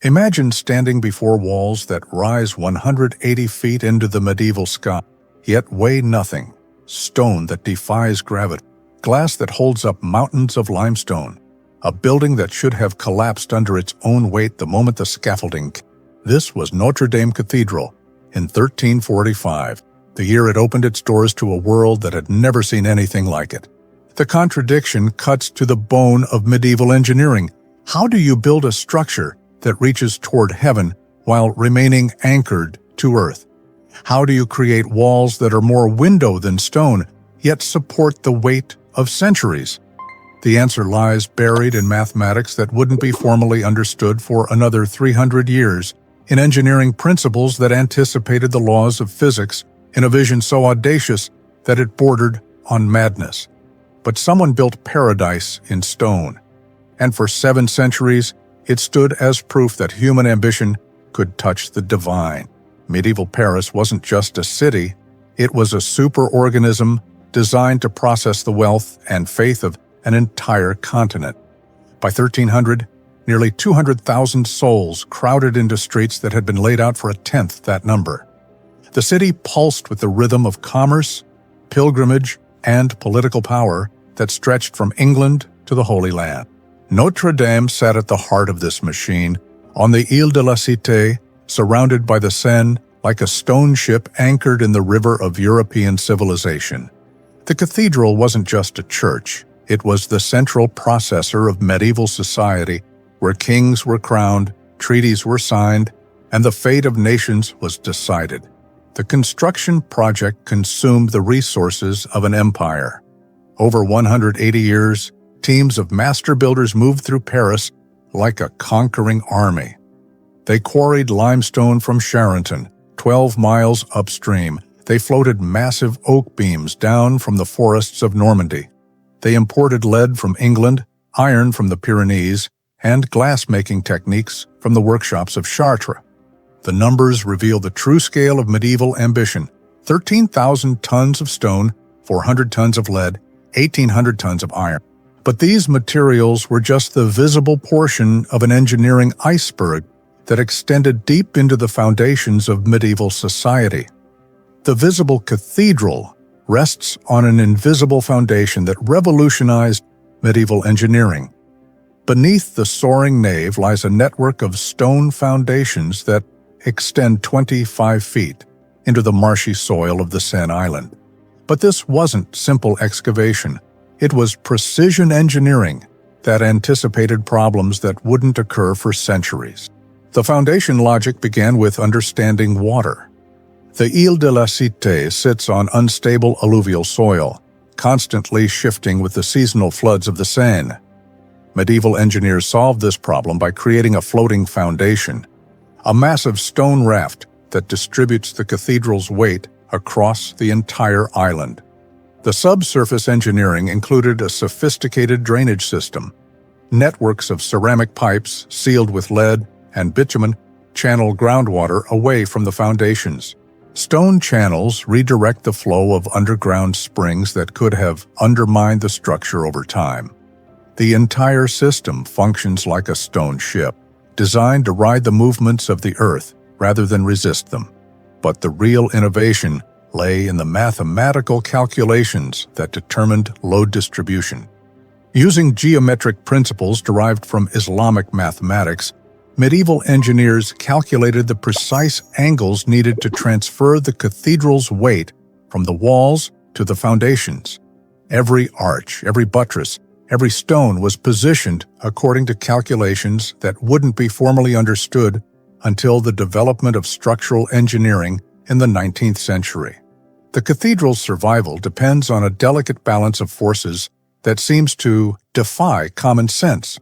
Imagine standing before walls that rise 180 feet into the medieval sky, yet weigh nothing, stone that defies gravity, glass that holds up mountains of limestone, a building that should have collapsed under its own weight the moment the scaffolding came. This was Notre-Dame Cathedral in 1345, the year it opened its doors to a world that had never seen anything like it. The contradiction cuts to the bone of medieval engineering. How do you build a structure that reaches toward heaven while remaining anchored to earth? How do you create walls that are more window than stone, yet support the weight of centuries? The answer lies buried in mathematics that wouldn't be formally understood for another 300 years, in engineering principles that anticipated the laws of physics in a vision so audacious that it bordered on madness. But someone built paradise in stone, and for 7 centuries, it stood as proof that human ambition could touch the divine. Medieval Paris wasn't just a city, it was a superorganism designed to process the wealth and faith of an entire continent. By 1300, nearly 200,000 souls crowded into streets that had been laid out for a tenth that number. The city pulsed with the rhythm of commerce, pilgrimage, and political power that stretched from England to the Holy Land. Notre Dame sat at the heart of this machine, on the Ile de la Cité, surrounded by the Seine like a stone ship anchored in the river of European civilization. The cathedral wasn't just a church, it was the central processor of medieval society, where kings were crowned, treaties were signed, and the fate of nations was decided. The construction project consumed the resources of an empire. Over 180 years, teams of master builders moved through Paris like a conquering army. They quarried limestone from Charenton, 12 miles upstream. They floated massive oak beams down from the forests of Normandy. They imported lead from England, iron from the Pyrenees, and glass-making techniques from the workshops of Chartres. The numbers reveal the true scale of medieval ambition: 13,000 tons of stone, 400 tons of lead, 1,800 tons of iron. But these materials were just the visible portion of an engineering iceberg that extended deep into the foundations of medieval society. The visible cathedral rests on an invisible foundation that revolutionized medieval engineering. Beneath the soaring nave lies a network of stone foundations that extend 25 feet into the marshy soil of the Seine Island. But this wasn't simple excavation. It was precision engineering that anticipated problems that wouldn't occur for centuries. The foundation logic began with understanding water. The Ile de la Cité sits on unstable alluvial soil, constantly shifting with the seasonal floods of the Seine. Medieval engineers solved this problem by creating a floating foundation, a massive stone raft that distributes the cathedral's weight across the entire island. The subsurface engineering included a sophisticated drainage system. Networks of ceramic pipes sealed with lead and bitumen channel groundwater away from the foundations. Stone channels redirect the flow of underground springs that could have undermined the structure over time. The entire system functions like a stone ship, designed to ride the movements of the earth rather than resist them. But the real innovation lay in the mathematical calculations that determined load distribution. Using geometric principles derived from Islamic mathematics, medieval engineers calculated the precise angles needed to transfer the cathedral's weight from the walls to the foundations. Every arch, every buttress, every stone was positioned according to calculations that wouldn't be formally understood until the development of structural engineering in the 19th century. The cathedral's survival depends on a delicate balance of forces that seems to defy common sense.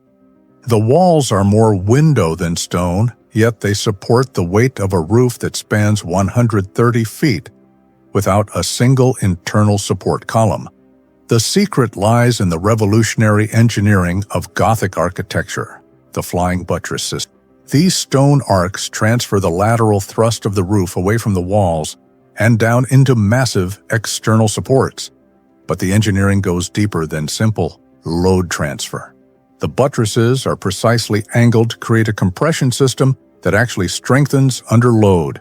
The walls are more window than stone, yet they support the weight of a roof that spans 130 feet without a single internal support column. The secret lies in the revolutionary engineering of Gothic architecture, the flying buttress system. These stone arcs transfer the lateral thrust of the roof away from the walls and down into massive external supports. But the engineering goes deeper than simple load transfer. The buttresses are precisely angled to create a compression system that actually strengthens under load.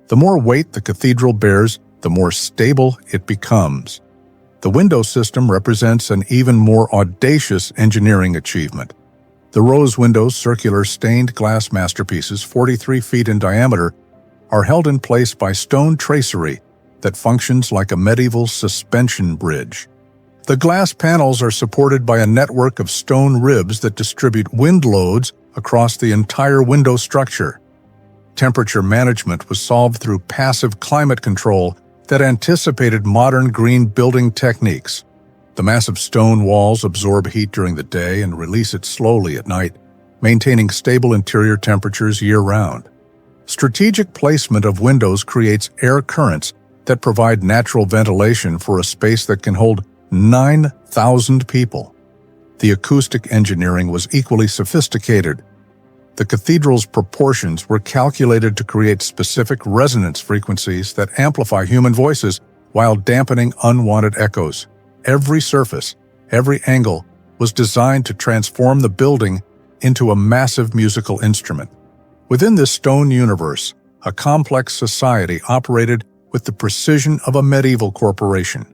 The more weight the cathedral bears, the more stable it becomes. The window system represents an even more audacious engineering achievement. The rose windows, circular stained glass masterpieces 43 feet in diameter, are held in place by stone tracery that functions like a medieval suspension bridge. The glass panels are supported by a network of stone ribs that distribute wind loads across the entire window structure. Temperature management was solved through passive climate control that anticipated modern green building techniques. The massive stone walls absorb heat during the day and release it slowly at night, maintaining stable interior temperatures year-round. Strategic placement of windows creates air currents that provide natural ventilation for a space that can hold 9,000 people. The acoustic engineering was equally sophisticated. The cathedral's proportions were calculated to create specific resonance frequencies that amplify human voices while dampening unwanted echoes. Every surface, every angle was designed to transform the building into a massive musical instrument. Within this stone universe, a complex society operated with the precision of a medieval corporation.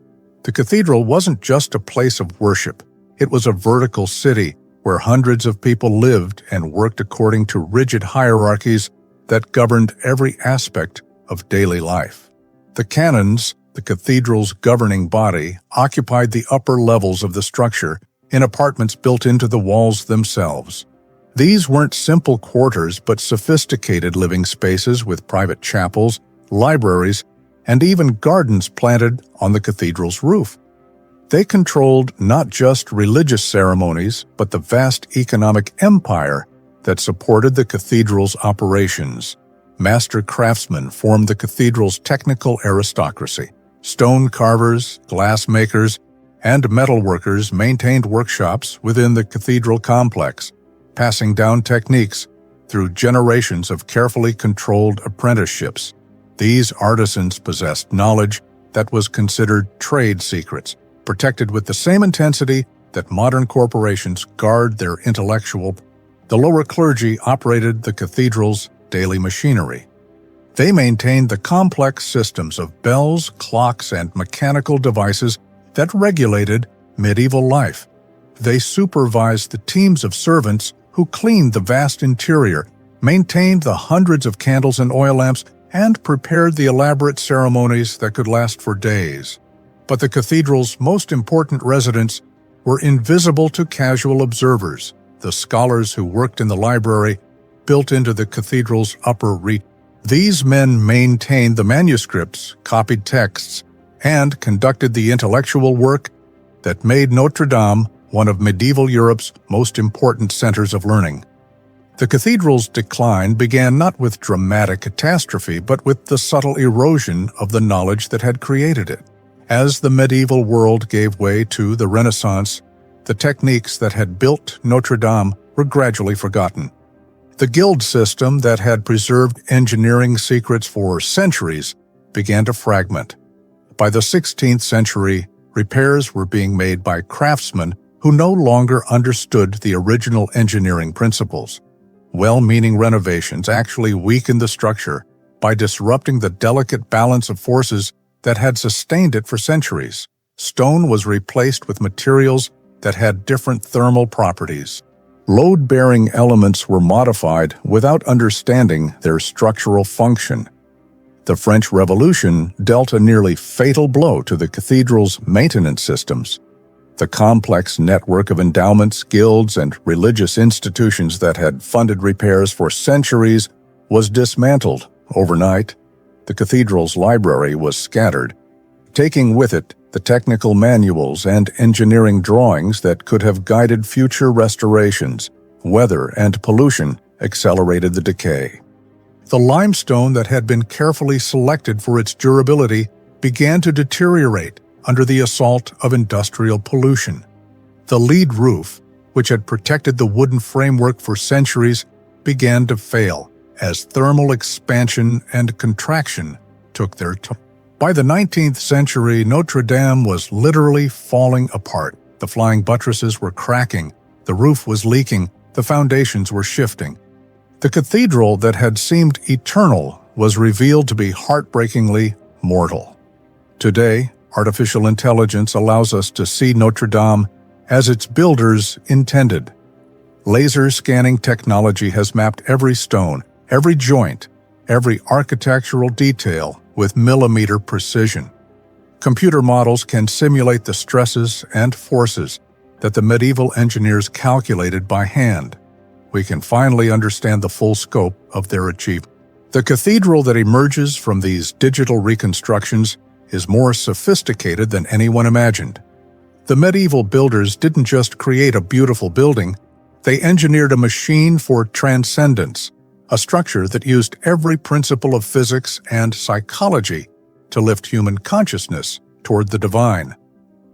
The cathedral wasn't just a place of worship. It was a vertical city where hundreds of people lived and worked according to rigid hierarchies that governed every aspect of daily life. The canons, the cathedral's governing body, occupied the upper levels of the structure in apartments built into the walls themselves. These weren't simple quarters but sophisticated living spaces with private chapels, libraries, and even gardens planted on the cathedral's roof. They controlled not just religious ceremonies, but the vast economic empire that supported the cathedral's operations. Master craftsmen formed the cathedral's technical aristocracy. Stone carvers, glass makers, and metal workers maintained workshops within the cathedral complex, passing down techniques through generations of carefully controlled apprenticeships. These artisans possessed knowledge that was considered trade secrets, protected with the same intensity that modern corporations guard their intellectual. The lower clergy operated the cathedral's daily machinery. They maintained the complex systems of bells, clocks, and mechanical devices that regulated medieval life. They supervised the teams of servants who cleaned the vast interior, maintained the hundreds of candles and oil lamps, and prepared the elaborate ceremonies that could last for days. But the cathedral's most important residents were invisible to casual observers, the scholars who worked in the library built into the cathedral's upper reach. These men maintained the manuscripts, copied texts, and conducted the intellectual work that made Notre-Dame one of medieval Europe's most important centers of learning. The cathedral's decline began not with dramatic catastrophe, but with the subtle erosion of the knowledge that had created it. As the medieval world gave way to the Renaissance, the techniques that had built Notre-Dame were gradually forgotten. The guild system that had preserved engineering secrets for centuries began to fragment. By the 16th century, repairs were being made by craftsmen who no longer understood the original engineering principles. Well-meaning renovations actually weakened the structure by disrupting the delicate balance of forces that had sustained it for centuries. Stone was replaced with materials that had different thermal properties. Load-bearing elements were modified without understanding their structural function. The French Revolution dealt a nearly fatal blow to the cathedral's maintenance systems. The complex network of endowments, guilds, and religious institutions that had funded repairs for centuries was dismantled overnight. The cathedral's library was scattered, taking with it the technical manuals and engineering drawings that could have guided future restorations. Weather and pollution accelerated the decay. The limestone that had been carefully selected for its durability began to deteriorate under the assault of industrial pollution. The lead roof, which had protected the wooden framework for centuries, began to fail as thermal expansion and contraction took their toll. By the 19th century, Notre-Dame was literally falling apart. The flying buttresses were cracking, The roof was leaking, the foundations were shifting. The cathedral that had seemed eternal was revealed to be heartbreakingly mortal. Today, artificial intelligence allows us to see Notre Dame as its builders intended. Laser scanning technology has mapped every stone, every joint, every architectural detail with millimeter precision. Computer models can simulate the stresses and forces that the medieval engineers calculated by hand. We can finally understand the full scope of their achievement. The cathedral that emerges from these digital reconstructions is more sophisticated than anyone imagined. The medieval builders didn't just create a beautiful building, they engineered a machine for transcendence, a structure that used every principle of physics and psychology to lift human consciousness toward the divine.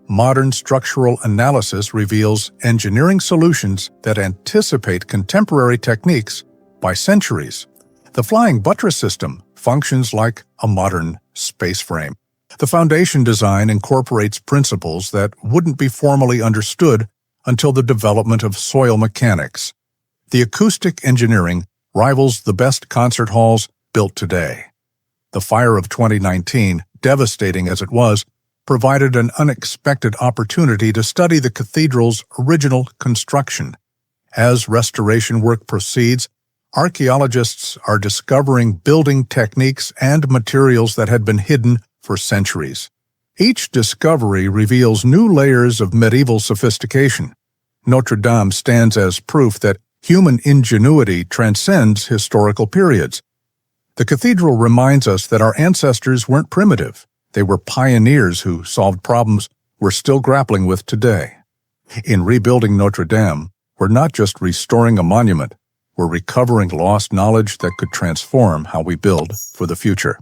Modern structural analysis reveals engineering solutions that anticipate contemporary techniques by centuries. The flying buttress system functions like a modern space frame. The foundation design incorporates principles that wouldn't be formally understood until the development of soil mechanics. The acoustic engineering rivals the best concert halls built today. The fire of 2019, devastating as it was, provided an unexpected opportunity to study the cathedral's original construction. As restoration work proceeds, archaeologists are discovering building techniques and materials that had been hidden for centuries. Each discovery reveals new layers of medieval sophistication. Notre Dame stands as proof that human ingenuity transcends historical periods. The cathedral reminds us that our ancestors weren't primitive. They were pioneers who solved problems we're still grappling with today. In rebuilding Notre Dame, we're not just restoring a monument, we're recovering lost knowledge that could transform how we build for the future.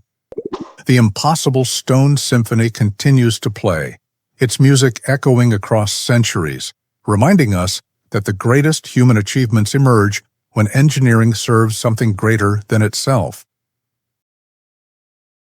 The impossible stone symphony continues to play, its music echoing across centuries, reminding us that the greatest human achievements emerge when engineering serves something greater than itself.